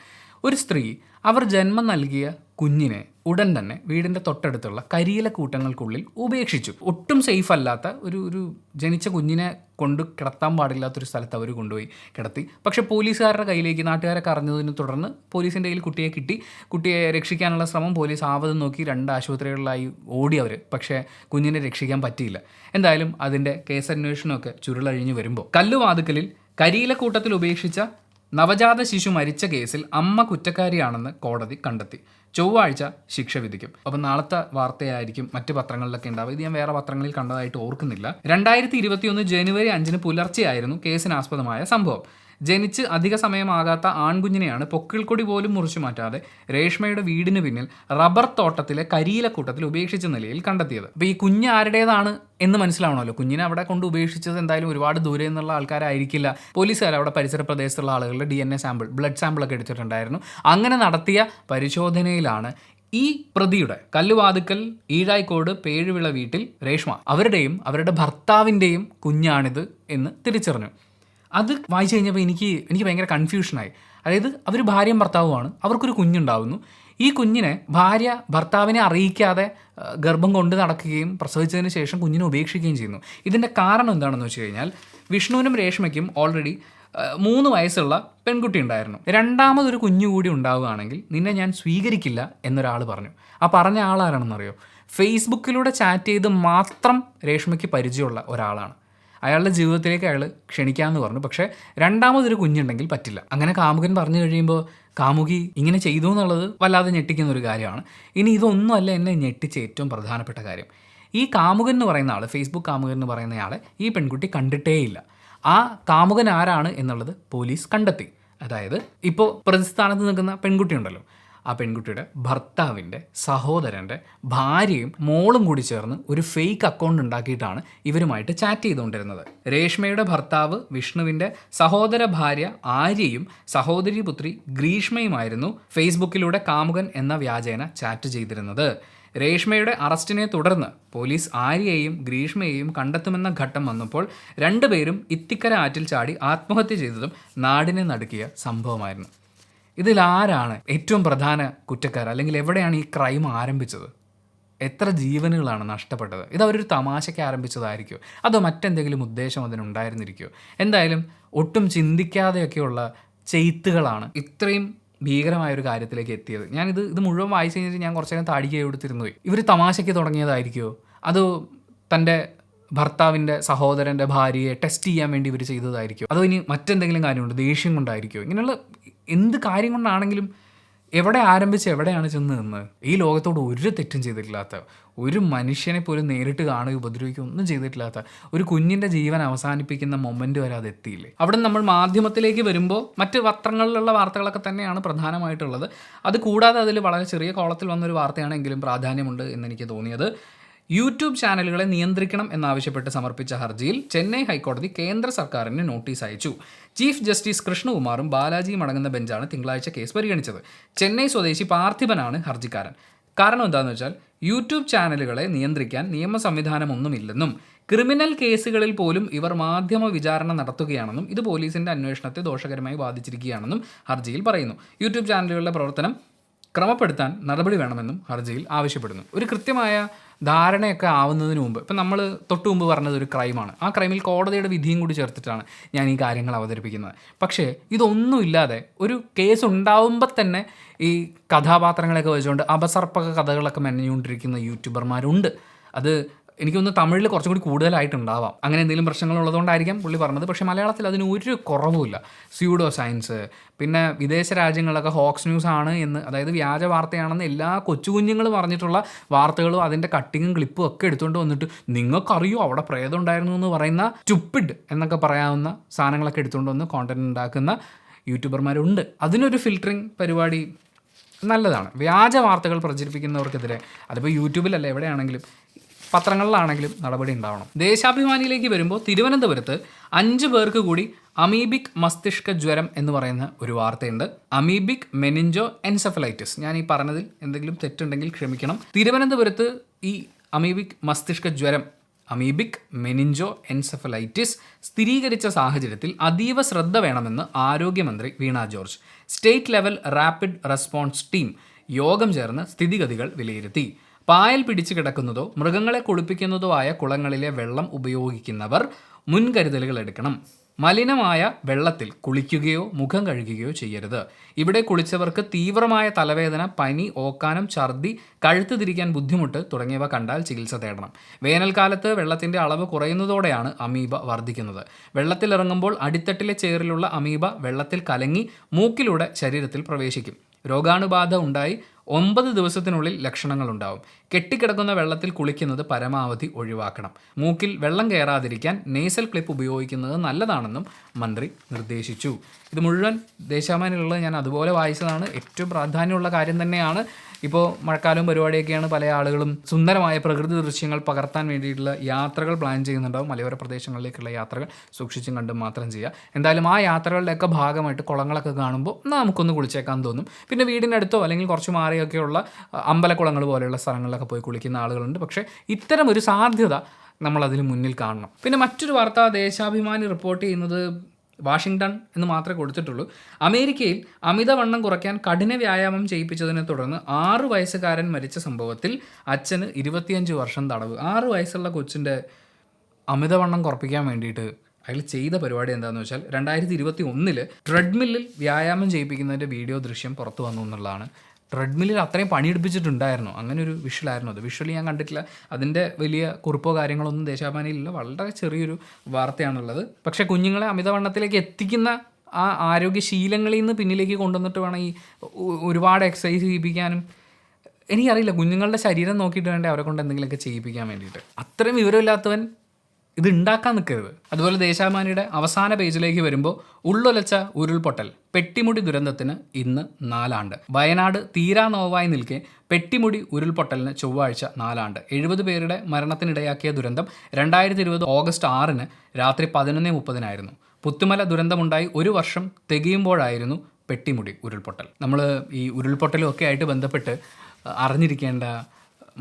ഒരു സ്ത്രീ അവർ ജന്മം നൽകിയ കുഞ്ഞിനെ ഉടൻ തന്നെ വീടിൻ്റെ തൊട്ടടുത്തുള്ള കരിയില കൂട്ടങ്ങൾക്കുള്ളിൽ ഉപേക്ഷിച്ചു. ഒട്ടും സേഫ് അല്ലാത്ത ഒരു ജനിച്ച കുഞ്ഞിനെ കൊണ്ട് കിടത്താൻ പാടില്ലാത്തൊരു സ്ഥലത്ത് അവർ കൊണ്ടുപോയി കിടത്തി. പക്ഷേ പോലീസുകാരുടെ കയ്യിലേക്ക് നാട്ടുകാരൊക്കെ അറിഞ്ഞതിനെ തുടർന്ന് പോലീസിൻ്റെ കയ്യിൽ കുട്ടിയെ കിട്ടി. കുട്ടിയെ രക്ഷിക്കാനുള്ള ശ്രമം പോലീസ് ആവതും നോക്കി 2 ആശുപത്രികളിലായി ഓടി അവർ. പക്ഷേ കുഞ്ഞിനെ രക്ഷിക്കാൻ പറ്റിയില്ല. എന്തായാലും അതിൻ്റെ കേസന്വേഷണമൊക്കെ ചുരുളഴിഞ്ഞു വരുമ്പോൾ കല്ലുവാതുക്കലിൽ കരിയിലക്കൂട്ടത്തിൽ ഉപേക്ഷിച്ച നവജാത ശിശു മരിച്ച കേസിൽ അമ്മ കുറ്റക്കാരിയാണെന്ന് കോടതി കണ്ടെത്തി. ചൊവ്വാഴ്ച ശിക്ഷ വിധിക്കും. അപ്പം നാളത്തെ വാർത്തയായിരിക്കും മറ്റ് പത്രങ്ങളിലൊക്കെ ഉണ്ടാവുക. ഇത് ഞാൻ വേറെ പത്രങ്ങളിൽ കണ്ടതായിട്ട് ഓർക്കുന്നില്ല. 2021 ജനുവരി 5 പുലർച്ചെയായിരുന്നു കേസിനാസ്പദമായ സംഭവം. ജനിച്ച് അധിക സമയമാകാത്ത ആൺകുഞ്ഞിനെയാണ് പൊക്കിൾക്കൊടി പോലും മുറിച്ചു മാറ്റാതെ രേഷ്മയുടെ വീടിന് പിന്നിൽ റബ്ബർ തോട്ടത്തിലെ കരിയിലക്കൂട്ടത്തിൽ ഉപേക്ഷിച്ച നിലയിൽ കണ്ടെത്തിയത്. അപ്പോൾ ഈ കുഞ്ഞ് ആരുടേതാണ് എന്ന് മനസ്സിലാവണമല്ലോ. കുഞ്ഞിനെ അവിടെ കൊണ്ട് ഉപേക്ഷിച്ചത് എന്തായാലും ഒരുപാട് ദൂരെ നിന്നുള്ള ആൾക്കാരായിരിക്കില്ല. പോലീസുകാർ അവിടെ പരിസര പ്രദേശത്തുള്ള ആളുകളുടെ DNA സാമ്പിൾ, ബ്ലഡ് സാമ്പിളൊക്കെ എടുത്തിട്ടുണ്ടായിരുന്നു. അങ്ങനെ നടത്തിയ പരിശോധനയിലാണ് ഈ പ്രതിയുടെ കല്ലുവാതുക്കൽ ഈഴായിക്കോട് പേഴുവിള വീട്ടിൽ രേഷ്മ അവരുടെ ഭർത്താവിൻ്റെയും കുഞ്ഞാണിത് എന്ന് തിരിച്ചറിഞ്ഞു. അത് വായിച്ചു കഴിഞ്ഞപ്പോൾ എനിക്ക് ഭയങ്കര കൺഫ്യൂഷനായി. അതായത് അവർ ഭാര്യയും ഭർത്താവുമാണ്, അവർക്കൊരു കുഞ്ഞുണ്ടാവുന്നു. ഈ കുഞ്ഞിനെ ഭാര്യ ഭർത്താവിനെ അറിയിക്കാതെ ഗർഭം കൊണ്ട് നടക്കുകയും പ്രസവിച്ചതിന് ശേഷം കുഞ്ഞിനെ ഉപേക്ഷിക്കുകയും ചെയ്യുന്നു. ഇതിൻ്റെ കാരണം എന്താണെന്ന് വെച്ച് കഴിഞ്ഞാൽ വിഷ്ണുവിനും രേഷ്മയ്ക്കും ഓൾറെഡി 3 വയസ്സുള്ള പെൺകുട്ടി ഉണ്ടായിരുന്നു. രണ്ടാമതൊരു കുഞ്ഞു കൂടി ഉണ്ടാവുകയാണെങ്കിൽ നിന്നെ ഞാൻ സ്വീകരിക്കില്ല എന്നൊരാൾ പറഞ്ഞു. ആ പറഞ്ഞ ആളാരാണെന്നറിയോ? ഫേസ്ബുക്കിലൂടെ ചാറ്റ് ചെയ്ത് മാത്രം രേഷ്മയ്ക്ക് പരിചയമുള്ള ഒരാളാണ്. അയാളുടെ ജീവിതത്തിലേക്ക് അയാൾ ക്ഷണിക്കാമെന്ന് പറഞ്ഞു. പക്ഷേ രണ്ടാമതൊരു കുഞ്ഞുണ്ടെങ്കിൽ പറ്റില്ല. അങ്ങനെ കാമുകൻ പറഞ്ഞു കഴിയുമ്പോൾ കാമുകി ഇങ്ങനെ ചെയ്തു എന്നുള്ളത് വല്ലാതെ ഞെട്ടിക്കുന്ന ഒരു കാര്യമാണ്. ഇനി ഇതൊന്നുമല്ല എന്നെ ഞെട്ടിച്ച ഏറ്റവും പ്രധാനപ്പെട്ട കാര്യം. ഈ കാമുകൻ എന്ന് പറയുന്ന ആൾ, ഫേസ്ബുക്ക് കാമുകൻ എന്ന് പറയുന്നയാളെ ഈ പെൺകുട്ടി കണ്ടിട്ടേയില്ല. ആ കാമുകൻ ആരാണ് എന്നുള്ളത് പോലീസ് കണ്ടെത്തി. അതായത് ഇപ്പോൾ പ്രതിസ്ഥാനത്ത് നിൽക്കുന്ന പെൺകുട്ടി ഉണ്ടല്ലോ, ആ പെൺകുട്ടിയുടെ ഭർത്താവിൻ്റെ സഹോദരൻ്റെ ഭാര്യയും മോളും കൂടി ചേർന്ന് ഒരു ഫേക്ക് അക്കൗണ്ട് ഉണ്ടാക്കിയിട്ടാണ് ഇവരുമായിട്ട് ചാറ്റ് ചെയ്തുകൊണ്ടിരുന്നത്. രേഷ്മയുടെ ഭർത്താവ് വിഷ്ണുവിൻ്റെ സഹോദര ഭാര്യ ആര്യയും സഹോദരി പുത്രി ഗ്രീഷ്മയുമായിരുന്നു ഫേസ്ബുക്കിലൂടെ കാമുകൻ എന്ന വ്യാജേന ചാറ്റ് ചെയ്തിരുന്നത്. രേഷ്മയുടെ അറസ്റ്റിനെ തുടർന്ന് പോലീസ് ആര്യയെയും ഗ്രീഷ്മയെയും കണ്ടെത്തുമെന്ന ഘട്ടം വന്നപ്പോൾ രണ്ടുപേരും ഇത്തിക്കര ആറ്റിൽ ചാടി ആത്മഹത്യ ചെയ്തതും നാടിനെ നടുക്കിയ സംഭവമായിരുന്നു. ഇതിലാരാണ് ഏറ്റവും പ്രധാന കുറ്റക്കാർ, അല്ലെങ്കിൽ എവിടെയാണ് ഈ ക്രൈം ആരംഭിച്ചത്? എത്ര ജീവനുകളാണ് നഷ്ടപ്പെട്ടത്? ഇത് അവരൊരു തമാശയ്ക്ക് ആരംഭിച്ചതായിരിക്കുമോ, അതോ മറ്റെന്തെങ്കിലും ഉദ്ദേശം അതിനുണ്ടായിരുന്നിരിക്കുമോ? എന്തായാലും ഒട്ടും ചിന്തിക്കാതെയൊക്കെയുള്ള ചെയ്ത്തുകളാണ് ഇത്രയും ഭീകരമായൊരു കാര്യത്തിലേക്ക് എത്തിയത്. ഇത് മുഴുവൻ വായിച്ചു കഴിഞ്ഞിട്ട് ഞാൻ കുറച്ചു നേരം താടിക്ക് കൊടുത്തിരുന്നു പോയി. ഇവർ തമാശയ്ക്ക് തുടങ്ങിയതായിരിക്കുമോ, അതോ തൻ്റെ ഭർത്താവിൻ്റെ സഹോദരൻ്റെ ഭാര്യയെ ടെസ്റ്റ് ചെയ്യാൻ വേണ്ടി ഇവർ ചെയ്തതായിരിക്കും, അതോ ഇനി മറ്റെന്തെങ്കിലും കാര്യമുണ്ട്, ദേഷ്യം കൊണ്ടായിരിക്കുമോ? ഇങ്ങനെയുള്ള എന്ത് കാര്യം കൊണ്ടാണെങ്കിലും എവിടെ ആരംഭിച്ച് എവിടെയാണ് ചെന്ന് നിന്നത്? ഈ ലോകത്തോട് ഒരു തെറ്റും ചെയ്തിട്ടില്ലാത്ത, ഒരു മനുഷ്യനെ പോലും നേരിട്ട് കാണുകയോ ഉപദ്രവിക്കുകയോ ഒന്നും ചെയ്തിട്ടില്ലാത്ത ഒരു കുഞ്ഞിൻ്റെ ജീവൻ അവസാനിപ്പിക്കുന്ന മൊമെൻ്റ് വരെ അത് എത്തിയില്ലേ? അവിടെ നമ്മൾ മാധ്യമത്തിലേക്ക് വരുമ്പോൾ മറ്റ് പത്രങ്ങളിലുള്ള വാർത്തകളൊക്കെ തന്നെയാണ് പ്രധാനമായിട്ടുള്ളത്. അത് കൂടാതെ അതിൽ വളരെ ചെറിയ കോളത്തിൽ വന്നൊരു വാർത്തയാണെങ്കിലും പ്രാധാന്യമുണ്ട് എന്നെനിക്ക് തോന്നിയത്. യൂട്യൂബ് ചാനലുകളെ നിയന്ത്രിക്കണം എന്നാവശ്യപ്പെട്ട് സമർപ്പിച്ച ഹർജിയിൽ ചെന്നൈ ഹൈക്കോടതി കേന്ദ്ര സർക്കാരിന് നോട്ടീസ് അയച്ചു. ചീഫ് ജസ്റ്റിസ് കൃഷ്ണകുമാറും ബാലാജിയും അടങ്ങുന്ന ബെഞ്ചാണ് തിങ്കളാഴ്ച കേസ് പരിഗണിച്ചത്. ചെന്നൈ സ്വദേശി പാർത്ഥിപനാണ് ഹർജിക്കാരൻ. കാരണം എന്താണെന്ന് വെച്ചാൽ യൂട്യൂബ് ചാനലുകളെ നിയന്ത്രിക്കാൻ നിയമ സംവിധാനമൊന്നുമില്ലെന്നും ക്രിമിനൽ കേസുകളിൽ പോലും ഇവർ മാധ്യമ വിചാരണ നടത്തുകയാണെന്നും ഇത് പോലീസിൻ്റെ അന്വേഷണത്തെ ദോഷകരമായി ബാധിച്ചിരിക്കുകയാണെന്നും ഹർജിയിൽ പറയുന്നു. യൂട്യൂബ് ചാനലുകളുടെ പ്രവർത്തനം ക്രമപ്പെടുത്താൻ നടപടി വേണമെന്നും ഹർജിയിൽ ആവശ്യപ്പെടുന്നു. ഒരു കൃത്യമായ ധാരണയൊക്കെ ആവുന്നതിന് മുമ്പ്, ഇപ്പം നമ്മൾ തൊട്ടു മുമ്പ് പറഞ്ഞത് ഒരു ക്രൈമാണ്, ആ ക്രൈമിൽ കോടതിയുടെ വിധിയും കൂടി ചേർത്തിട്ടാണ് ഞാൻ ഈ കാര്യങ്ങൾ അവതരിപ്പിക്കുന്നത്. പക്ഷേ ഇതൊന്നുമില്ലാതെ ഒരു കേസ് ഉണ്ടാവുമ്പോൾ തന്നെ ഈ കഥാപാത്രങ്ങളെയൊക്കെ വെച്ചുകൊണ്ട് അപസർപ്പക കഥകളൊക്കെ മെനഞ്ഞുകൊണ്ടിരിക്കുന്ന യൂട്യൂബർമാരുണ്ട്. അത് എനിക്കൊന്ന് തമിഴിൽ കുറച്ചും കൂടി കൂടുതലായിട്ടുണ്ടാവാം. അങ്ങനെ എന്തെങ്കിലും പ്രശ്നങ്ങളുള്ളതുകൊണ്ടായിരിക്കാം പുള്ളി പറഞ്ഞത്. പക്ഷേ മലയാളത്തിൽ അതിന് ഒരു കുറവുമില്ല. സ്യൂഡോ സയൻസ്, പിന്നെ വിദേശ രാജ്യങ്ങളൊക്കെ ഹോക്സ് ന്യൂസ് ആണ് എന്ന്, അതായത് വ്യാജ വാർത്തയാണെന്ന് എല്ലാ കൊച്ചു കുഞ്ഞുങ്ങളും പറഞ്ഞിട്ടുള്ള വാർത്തകളും അതിൻ്റെ കട്ടിങ്ങും ക്ലിപ്പും ഒക്കെ എടുത്തുകൊണ്ട് വന്നിട്ട് നിങ്ങൾക്കറിയോ അവിടെ പ്രേതം ഉണ്ടായിരുന്നു എന്ന് പറയുന്ന സ്റ്റുപ്പിഡ് എന്നൊക്കെ പറയാവുന്ന സാധനങ്ങളൊക്കെ എടുത്തുകൊണ്ട് വന്ന് കോണ്ടന്റ് ഉണ്ടാക്കുന്ന യൂട്യൂബർമാരുണ്ട്. അതിനൊരു ഫിൽറ്ററിങ് പരിപാടി നല്ലതാണ്. വ്യാജ വാർത്തകൾ പ്രചരിപ്പിക്കുന്നവർക്കെതിരെ അതിപ്പോൾ യൂട്യൂബിലല്ല എവിടെയാണെങ്കിലും പത്രങ്ങളിലാണെങ്കിലും നടപടി ഉണ്ടാവണം. ദേശാഭിമാനിയിലേക്ക് വരുമ്പോൾ തിരുവനന്തപുരത്ത് 5 പേർക്ക് കൂടി അമീബിക് മസ്തിഷ്ക ജ്വരം എന്ന് പറയുന്ന ഒരു വാർത്തയുണ്ട്. Amoebic meningoencephalitis. ഞാൻ ഈ പറഞ്ഞതിൽ എന്തെങ്കിലും തെറ്റുണ്ടെങ്കിൽ ക്ഷമിക്കണം. തിരുവനന്തപുരത്ത് ഈ അമീബിക് മസ്തിഷ്ക ജ്വരം, അമീബിക് മെനിഞ്ചോ എൻസെഫലൈറ്റിസ് സ്ഥിരീകരിച്ച സാഹചര്യത്തിൽ അതീവ ശ്രദ്ധ വേണമെന്ന് ആരോഗ്യമന്ത്രി Veena George. State level rapid response team യോഗം ചേർന്ന് സ്ഥിതിഗതികൾ വിലയിരുത്തി. പായൽ പിടിച്ചു കിടക്കുന്നതോ മൃഗങ്ങളെ കുളിപ്പിക്കുന്നതോ ആയ കുളങ്ങളിലെ വെള്ളം ഉപയോഗിക്കുന്നവർ മുൻകരുതലുകൾ എടുക്കണം. മലിനമായ വെള്ളത്തിൽ കുളിക്കുകയോ മുഖം കഴുകുകയോ ചെയ്യരുത്. ഇവിടെ കുളിച്ചവർക്ക് തീവ്രമായ തലവേദന, പനി, ഓക്കാനം, ഛർദി, കഴുത്ത് തിരിക്കാൻ ബുദ്ധിമുട്ട് തുടങ്ങിയവ കണ്ടാൽ ചികിത്സ തേടണം. വേനൽക്കാലത്ത് വെള്ളത്തിൻ്റെ അളവ് കുറയുന്നതോടെയാണ് അമീബ വർദ്ധിക്കുന്നത്. വെള്ളത്തിലിറങ്ങുമ്പോൾ അടിത്തട്ടിലെ ചേറിലുള്ള അമീബ വെള്ളത്തിൽ കലങ്ങി മൂക്കിലൂടെ ശരീരത്തിൽ പ്രവേശിക്കും. രോഗാണുബാധ ഉണ്ടായി 9 ദിവസത്തിനുള്ളിൽ ലക്ഷണങ്ങളുണ്ടാവും. കെട്ടിക്കിടക്കുന്ന വെള്ളത്തിൽ കുളിക്കുന്നത് പരമാവധി ഒഴിവാക്കണം. മൂക്കിൽ വെള്ളം കയറാതിരിക്കാൻ നേസൽ ക്ലിപ്പ് ഉപയോഗിക്കുന്നത് നല്ലതാണെന്നും മന്ത്രി നിർദ്ദേശിച്ചു. ഇത് മുഴുവൻ ദേശാഭിമാനിയിലുള്ളത് ഞാൻ അതുപോലെ വായിച്ചതാണ്. ഏറ്റവും പ്രാധാന്യമുള്ള കാര്യം തന്നെയാണ്. ഇപ്പോൾ മഴക്കാലവും പരിപാടിയൊക്കെയാണ്. പല ആളുകളും സുന്ദരമായ പ്രകൃതി ദൃശ്യങ്ങൾ പകർത്താൻ വേണ്ടിയിട്ടുള്ള യാത്രകൾ പ്ലാൻ ചെയ്യുന്നുണ്ടാവും. മലയോര പ്രദേശങ്ങളിലേക്കുള്ള യാത്രകൾ സൂക്ഷിച്ചും കണ്ടും മാത്രം ചെയ്യുക. എന്തായാലും ആ യാത്രകളുടെയൊക്കെ ഭാഗമായിട്ട് കുളങ്ങളൊക്കെ കാണുമ്പോൾ നമുക്കൊന്ന് കുളിച്ചേക്കാൻ തോന്നും. പിന്നെ വീടിനടുത്തോ അല്ലെങ്കിൽ കുറച്ച് മാറിയൊക്കെയുള്ള അമ്പലക്കുളങ്ങൾ പോലെയുള്ള സ്ഥലങ്ങളിലൊക്കെ പോയി കുളിക്കുന്ന ആളുകളുണ്ട്. പക്ഷേ ഇത്തരം ഒരു സാധ്യത നമ്മളതിന് മുന്നിൽ കാണണം. പിന്നെ മറ്റൊരു വാർത്ത ദേശാഭിമാനി റിപ്പോർട്ട് ചെയ്യുന്നത് വാഷിങ്ടൺ എന്ന് മാത്രമേ കൊടുത്തിട്ടുള്ളൂ. അമേരിക്കയിൽ അമിതവണ്ണം കുറയ്ക്കാൻ കഠിന വ്യായാമം ചെയ്യിപ്പിച്ചതിനെ തുടർന്ന് 6 വയസ്സുകാരൻ മരിച്ച സംഭവത്തിൽ അച്ഛന് 25 വർഷം തടവ്. 6 വയസ്സുള്ള കൊച്ചിൻ്റെ അമിതവണ്ണം കുറപ്പിക്കാൻ വേണ്ടിയിട്ട് അയാൾ ചെയ്ത പരിപാടി എന്താണെന്ന് വെച്ചാൽ 2021 ട്രെഡ്മില്ലിൽ വ്യായാമം ചെയ്യിപ്പിക്കുന്നതിൻ്റെ വീഡിയോ ദൃശ്യം പുറത്തു വന്നു എന്നുള്ളതാണ്. ട്രെഡ്മില്ലിൽ അത്രയും പണിയെടുപ്പിച്ചിട്ടുണ്ടായിരുന്നു. അങ്ങനെ ഒരു വിഷ്വലായിരുന്നു അത്. വിഷ്വലി ഞാൻ കണ്ടിട്ടില്ല. അതിൻ്റെ വലിയ കുറിപ്പോ കാര്യങ്ങളൊന്നും ദേശാഭിമാനിയിലില്ല. വളരെ ചെറിയൊരു വാർത്തയാണുള്ളത്. പക്ഷേ കുഞ്ഞുങ്ങളെ അമിതവണ്ണത്തിലേക്ക് എത്തിക്കുന്ന ആ ആരോഗ്യശീലങ്ങളിൽ നിന്ന് പിന്നിലേക്ക് കൊണ്ടുവന്നിട്ട് വേണം ഈ ഒരുപാട് എക്സസൈസ് ചെയ്യിപ്പിക്കാനും. എനിക്കറിയില്ല, കുഞ്ഞുങ്ങളുടെ ശരീരം നോക്കിയിട്ട് വേണ്ടേ അവരെ കൊണ്ട് എന്തെങ്കിലുമൊക്കെ ചെയ്യിപ്പിക്കാൻ വേണ്ടിയിട്ട്. അത്രയും വിവരമില്ലാത്തവൻ ഇത് ഉണ്ടാക്കാൻ നിൽക്കരുത്. അതുപോലെ ദേശാഭിമാനിയുടെ അവസാന പേജിലേക്ക് വരുമ്പോൾ ഉള്ളൊലച്ച ഉരുൾപൊട്ടൽ, പെട്ടിമുടി ദുരന്തത്തിന് ഇന്ന് 4 ആണ്ട്. വയനാട് തീരാ നോവായി നിൽക്കെ പെട്ടിമുടി ഉരുൾപൊട്ടലിന് ചൊവ്വാഴ്ച 4 ആണ്ട്. 70 പേരുടെ മരണത്തിനിടയാക്കിയ ദുരന്തം 2020 ഓഗസ്റ്റ് 6 രാത്രി 11:30 പുത്തുമല ദുരന്തമുണ്ടായി 1 വർഷം തികയുമ്പോഴായിരുന്നു പെട്ടിമുടി ഉരുൾപൊട്ടൽ. നമ്മൾ ഈ ഉരുൾപൊട്ടലും ഒക്കെ ആയിട്ട് ബന്ധപ്പെട്ട് അറിഞ്ഞിരിക്കേണ്ട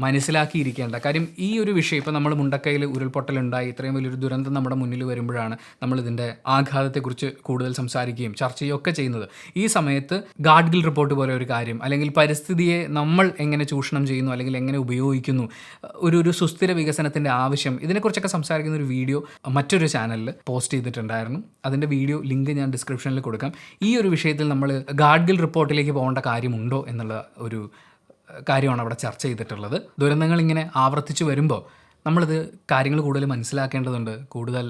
മനസ്സിലാക്കിയിരിക്കേണ്ട കാര്യം. ഈ ഒരു വിഷയം ഇപ്പോൾ നമ്മൾ മുണ്ടക്കയിൽ ഉരുൾപൊട്ടലുണ്ടായി ഇത്രയും വലിയൊരു ദുരന്തം നമ്മുടെ മുന്നിൽ വരുമ്പോഴാണ് നമ്മളിതിൻ്റെ ആഘാതത്തെക്കുറിച്ച് കൂടുതൽ സംസാരിക്കുകയും ചർച്ച ചെയ്യുകയൊക്കെ ചെയ്യുന്നത്. ഈ സമയത്ത് ഗാഡ്ഗിൽ റിപ്പോർട്ട് പോലെ ഒരു കാര്യം, അല്ലെങ്കിൽ പരിസ്ഥിതിയെ നമ്മൾ എങ്ങനെ ചൂഷണം ചെയ്യുന്നു അല്ലെങ്കിൽ എങ്ങനെ ഉപയോഗിക്കുന്നു, ഒരു സുസ്ഥിര വികസനത്തിൻ്റെ ആവശ്യം, ഇതിനെക്കുറിച്ചൊക്കെ സംസാരിക്കുന്ന ഒരു വീഡിയോ മറ്റൊരു ചാനലിൽ പോസ്റ്റ് ചെയ്തിട്ടുണ്ടായിരുന്നു. അതിൻ്റെ വീഡിയോ ലിങ്ക് ഞാൻ ഡിസ്ക്രിപ്ഷനിൽ കൊടുക്കാം. ഈ ഒരു വിഷയത്തിൽ നമ്മൾ ഗാഡ്ഗിൽ റിപ്പോർട്ടിലേക്ക് പോകേണ്ട കാര്യമുണ്ടോ എന്നുള്ള ഒരു കാര്യമാണ് അവിടെ ചർച്ച ചെയ്തിട്ടുള്ളത്. ദുരന്തങ്ങൾ ഇങ്ങനെ ആവർത്തിച്ച് വരുമ്പോൾ നമ്മളിത് കാര്യങ്ങൾ കൂടുതൽ മനസ്സിലാക്കേണ്ടതുണ്ട്, കൂടുതൽ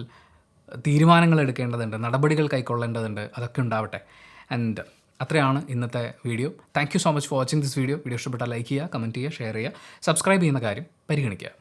തീരുമാനങ്ങൾ എടുക്കേണ്ടതുണ്ട്, നടപടികൾ കൈക്കൊള്ളേണ്ടതുണ്ട്. അതൊക്കെ ഉണ്ടാവട്ടെ. ആൻഡ് അത്രയാണ് ഇന്നത്തെ video. Thank you so much for watching this video. Video ഇഷ്ടപ്പെട്ടാൽ ലൈക്ക് ചെയ്യുക, കമൻറ്റ് ചെയ്യുക, ഷെയർ ചെയ്യുക, സബ്സ്ക്രൈബ് ചെയ്യുന്ന കാര്യം പരിഗണിക്കുക.